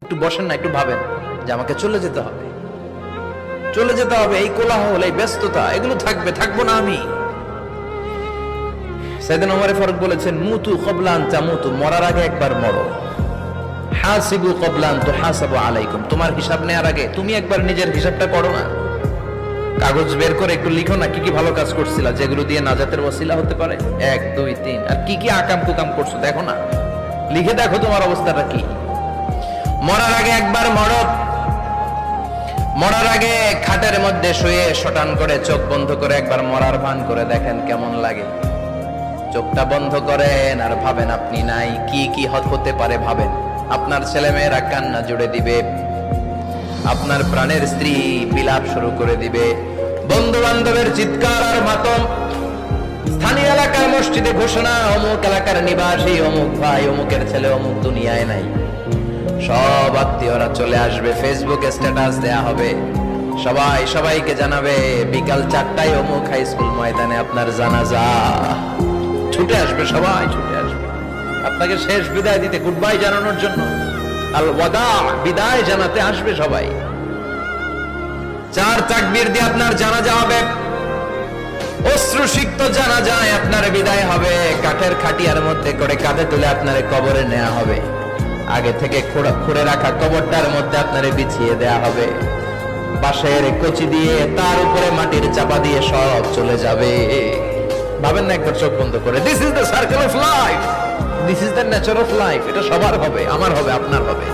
একটু বসেন না, একটু ভাবেন যে আমাকে চলে যেতে হবে, চলে যেতে হবে। এই কোলাহল, এই ব্যস্ততা, এগুলো থাকবে, থাকবো না আমি। সাইয়েদনা ওমর ফারুক বলেছেন, মুতু ক্বাবলা আন তামুতু, মরার আগে একবার মরো। হাসিবু ক্বাবলা আন তুহাসাবু আলাইকুম, তোমার হিসাব নেওয়ার আগে তুমি একবার নিজের হিসাবটা করো না। কাগজ বের করে একটু লিখো না, কি কি ভালো কাজ করছিলা যেগুলো দিয়ে নাজাতের ওসিলা হতে পারে, 1 2 3, আর কি কি আকাম কুকাম করছো দেখো না, লিখে দেখো তোমার অবস্থাটা কি। মরার আগে একবার মরো। মরার আগে খাটের মধ্যে শুয়ে শটান করে চোখ বন্ধ করে একবার মরার ভান করে দেখেন কেমন লাগে। চোখটা বন্ধ করেন আর ভাবেন আপনি নাই, কি কি হতে পারে ভাবেন। আপনার ছেলেমেয়েরা কান্না জুড়ে দিবে, আপনার প্রাণের স্ত্রী বিলাপ শুরু করে দিবে, বন্ধু বান্ধবের চিৎকার আর মাতম, স্থানীয় এলাকার মসজিদে ঘোষণা, অমুক এলাকার নিবাসী অমুক ভাই অমুকের ছেলে অমুক দুনিয়ায় নাই। সব আত্মীয়রা চলে আসবে, ফেসবুকে স্ট্যাটাস দেয়া হবে, সবাই সবাইকে জানাবে বিকাল 4টায় অমুক হাই স্কুল ময়দানে আপনার জানাজা। ছুটে আসবে, সবাই ছুটে আসবে আপনাকে শেষ বিদায় দিতে, গুড বাই জানানোর জন্য, আল ওয়াদা, বিদায় জানাতে আসবে সবাই। 4 তাকবীর দিয়ে আপনার জানাজা হবে, অশ্রুসিক্ত জানাজায় আপনার বিদায় হবে। কাঠের খাটিয়ার মধ্যে করে কাঁধে তুলে আপনার কবরে নেওয়া হবে, আগে থেকে খুঁড়ে রাখা কবরটার মধ্যে আপনারে বিছিয়ে দেয়া হবে, বাঁশের কচি দিয়ে তার উপরে মাটির চাপা দিয়ে সব চলে যাবে। ভাবেন না একবার চোখ বন্ধ করে, this is the circle of life, this is the nature of life. এটা সবার হবে, আমার হবে, আপনার হবে।